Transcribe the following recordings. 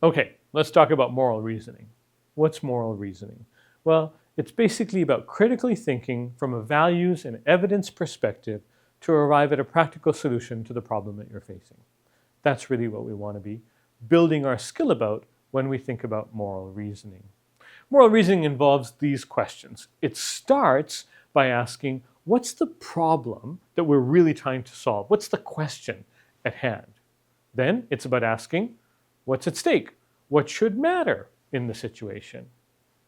Okay, let's talk about moral reasoning. What's moral reasoning? Well, it's basically about critically thinking from a values and evidence perspective to arrive at a practical solution to the problem that you're facing. That's really what we want to be building our skill about when we think about moral reasoning. Moral reasoning involves these questions. It starts by asking, what's the problem that we're really trying to solve? What's the question at hand? Then it's about asking, what's at stake? What should matter in the situation?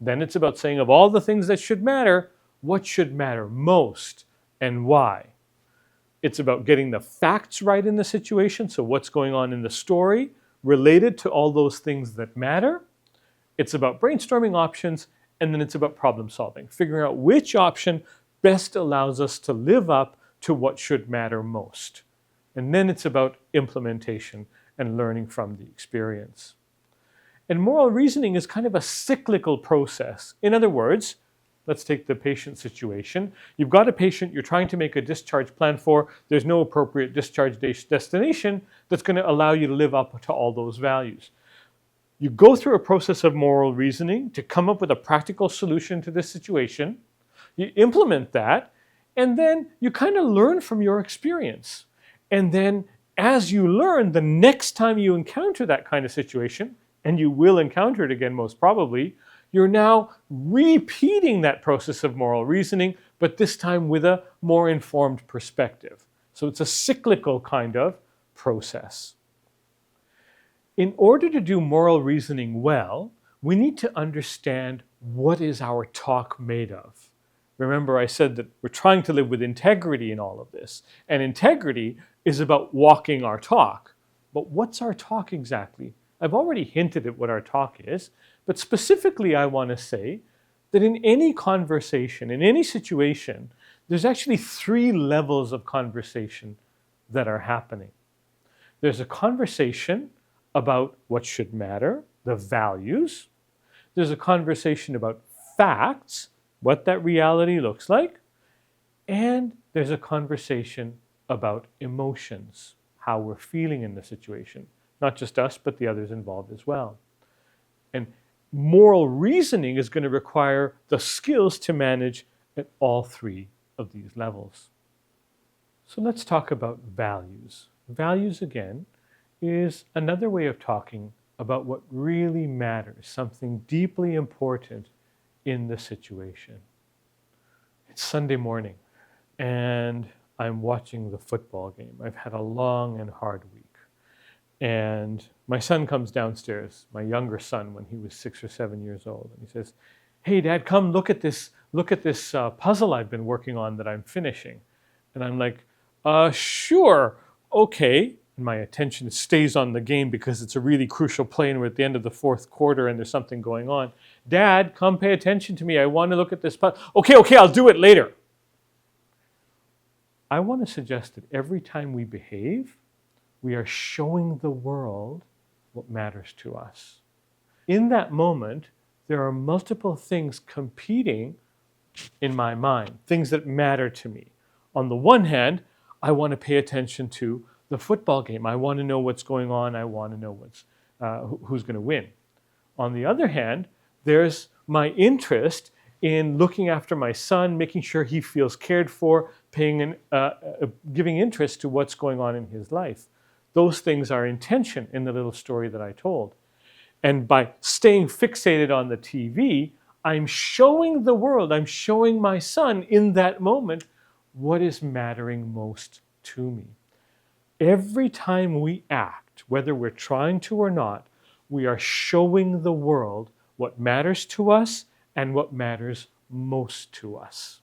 Then it's about saying, of all the things that should matter, what should matter most and why? It's about getting the facts right in the situation, so what's going on in the story related to all those things that matter. It's about brainstorming options, and then it's about problem solving, figuring out which option best allows us to live up to what should matter most. And then it's about implementation and learning from the experience. And moral reasoning is kind of a cyclical process. In other words, let's take the patient situation. You've got a patient you're trying to make a discharge plan for. There's no appropriate discharge destination that's going to allow you to live up to all those values. You go through a process of moral reasoning to come up with a practical solution to this situation. You implement that, and then you kind of learn from your experience. And then as you learn, the next time you encounter that kind of situation, and you will encounter it again most probably, you're now repeating that process of moral reasoning, but this time with a more informed perspective. So it's a cyclical kind of process. In order to do moral reasoning well, we need to understand what is our talk made of. Remember, I said that we're trying to live with integrity in all of this. And integrity is about walking our talk. But what's our talk exactly? I've already hinted at what our talk is, but specifically I want to say that in any conversation, in any situation, there's actually 3 levels of conversation that are happening. There's a conversation about what should matter, the values. There's a conversation about facts, what that reality looks like. And there's a conversation about emotions, how we're feeling in the situation. Not just us, but the others involved as well. And moral reasoning is going to require the skills to manage at all 3 of these levels. So let's talk about values. Values, again, is another way of talking about what really matters, something deeply important in the situation. It's Sunday morning, and I'm watching the football game. I've had a long and hard week. And my son comes downstairs, my younger son, when he was 6 or 7 years old, and he says, "Hey, Dad, come look at this puzzle I've been working on that I'm finishing." And I'm like, "Sure, okay." And my attention stays on the game because it's a really crucial play and we're at the end of the 4th quarter and there's something going on. "Dad, come pay attention to me. I want to look at this puzzle." Okay, I'll do it later." I want to suggest that every time we behave, we are showing the world what matters to us. In that moment, there are multiple things competing in my mind, things that matter to me. On the one hand, I want to pay attention to the football game. I want to know what's going on. I want to know who's going to win. On the other hand, there's my interest in looking after my son, making sure he feels cared for, giving interest to what's going on in his life. Those things are in tension in the little story that I told. And by staying fixated on the TV, I'm showing the world, I'm showing my son in that moment what is mattering most to me. Every time we act, whether we're trying to or not, we are showing the world what matters to us and what matters most to us.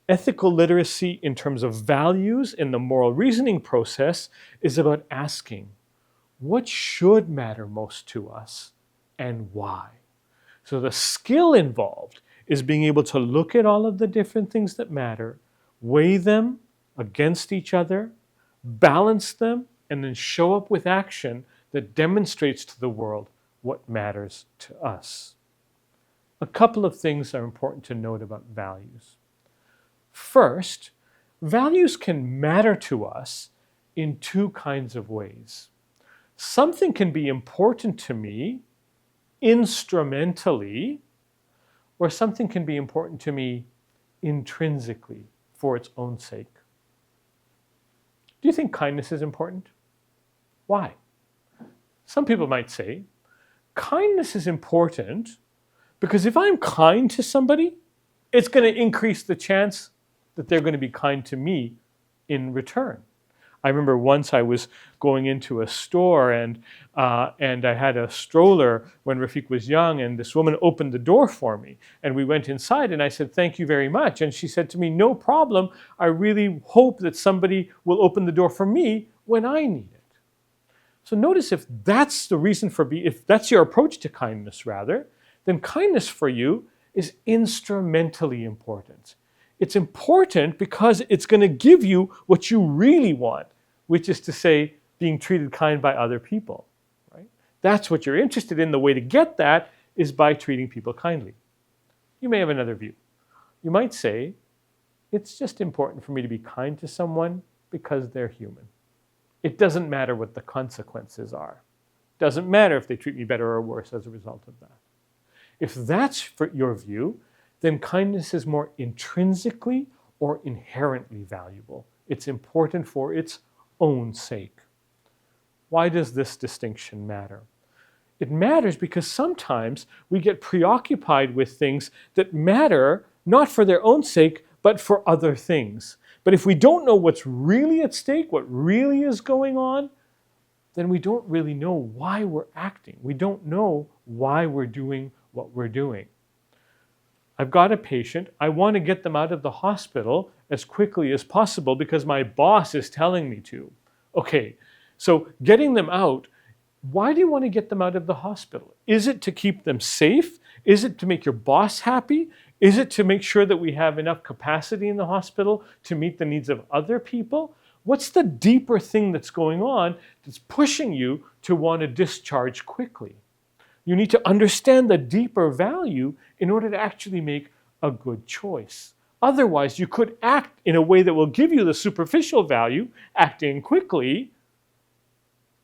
Ethical literacy in terms of values in the moral reasoning process is about asking, what should matter most to us and why? So the skill involved is being able to look at all of the different things that matter, weigh them against each other, balance them, and then show up with action that demonstrates to the world what matters to us. A couple of things are important to note about values. First, values can matter to us in 2 kinds of ways. something can be important to me instrumentally, or something can be important to me intrinsically for its own sake. Do you think kindness is important? Why? Some people might say, kindness is important because if I'm kind to somebody, it's going to increase the chance that they're going to be kind to me in return. I remember once I was going into a store and I had a stroller when Rafiq was young, and this woman opened the door for me. And we went inside and I said, "Thank you very much." And she said to me, "No problem. I really hope that somebody will open the door for me when I need it." So notice, if that's the reason for if that's your approach to kindness rather, then kindness for you is instrumentally important. It's important because it's going to give you what you really want, which is to say, being treated kind by other people, right? That's what you're interested in. The way to get that is by treating people kindly. You may have another view. You might say, it's just important for me to be kind to someone because they're human. It doesn't matter what the consequences are. It doesn't matter if they treat me better or worse as a result of that. If that's for your view, then kindness is more intrinsically or inherently valuable. It's important for its own sake. Why does this distinction matter? It matters because sometimes we get preoccupied with things that matter not for their own sake, but for other things. But if we don't know what's really at stake, what really is going on, then we don't really know why we're acting. We don't know why we're doing what we're doing. I've got a patient. I want to get them out of the hospital as quickly as possible because my boss is telling me to. Okay, so getting them out, why do you want to get them out of the hospital? Is it to keep them safe? Is it to make your boss happy? Is it to make sure that we have enough capacity in the hospital to meet the needs of other people? What's the deeper thing that's going on that's pushing you to want to discharge quickly? You need to understand the deeper value in order to actually make a good choice. Otherwise, you could act in a way that will give you the superficial value, acting quickly,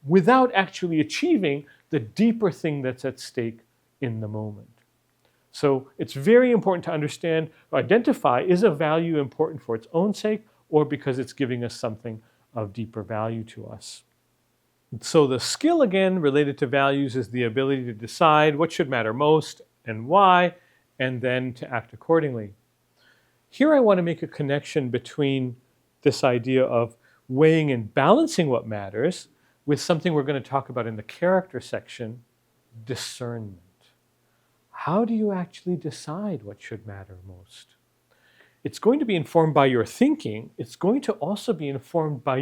without actually achieving the deeper thing that's at stake in the moment. So it's very important to understand, identify, is a value important for its own sake or because it's giving us something of deeper value to us. So the skill, again, related to values is the ability to decide what should matter most and why, and then to act accordingly. Here I want to make a connection between this idea of weighing and balancing what matters with something we're going to talk about in the character section, discernment. How do you actually decide what should matter most? It's going to be informed by your thinking. It's going to also be informed by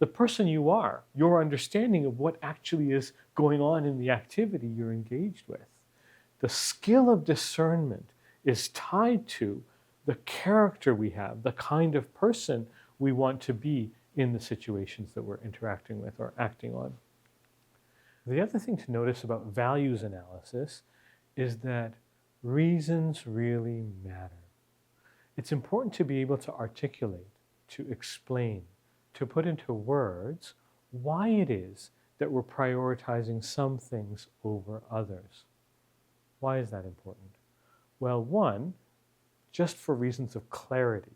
the person you are, your understanding of what actually is going on in the activity you're engaged with. The skill of discernment is tied to the character we have, the kind of person we want to be in the situations that we're interacting with or acting on. The other thing to notice about values analysis is that reasons really matter. It's important to be able to articulate, to explain, to put into words why it is that we're prioritizing some things over others. Why is that important? Well, one, just for reasons of clarity.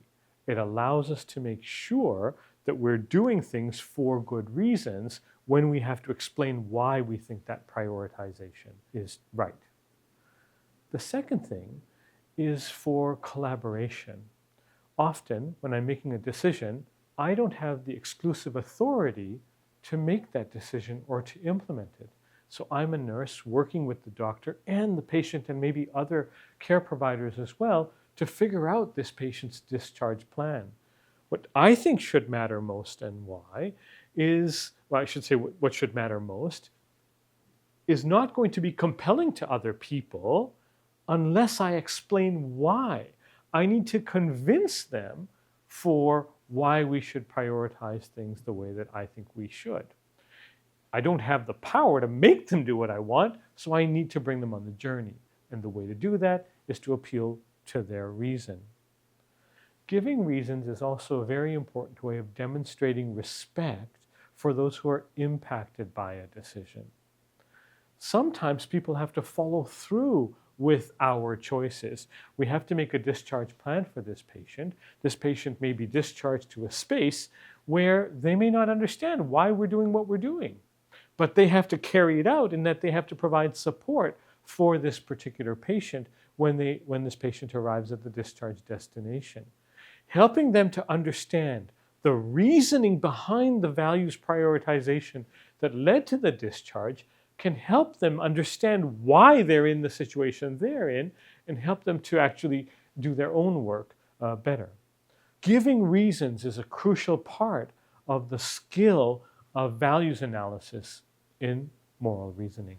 It allows us to make sure that we're doing things for good reasons when we have to explain why we think that prioritization is right. The second thing is for collaboration. Often, when I'm making a decision, I don't have the exclusive authority to make that decision or to implement it. So I'm a nurse working with the doctor and the patient and maybe other care providers as well to figure out this patient's discharge plan. What I think should matter most and why is, well, I should say what should matter most is not going to be compelling to other people unless I explain why. I need to convince them for why we should prioritize things the way that I think we should. I don't have the power to make them do what I want, so I need to bring them on the journey. And the way to do that is to appeal to their reason. Giving reasons is also a very important way of demonstrating respect for those who are impacted by a decision. Sometimes people have to follow through with our choices. We have to make a discharge plan for this patient. This patient may be discharged to a space where they may not understand why we're doing what we're doing, but they have to carry it out in that they have to provide support for this particular patient when this patient arrives at the discharge destination. Helping them to understand the reasoning behind the values prioritization that led to the discharge can help them understand why they're in the situation they're in and help them to actually do their own work better. Giving reasons is a crucial part of the skill of values analysis in moral reasoning.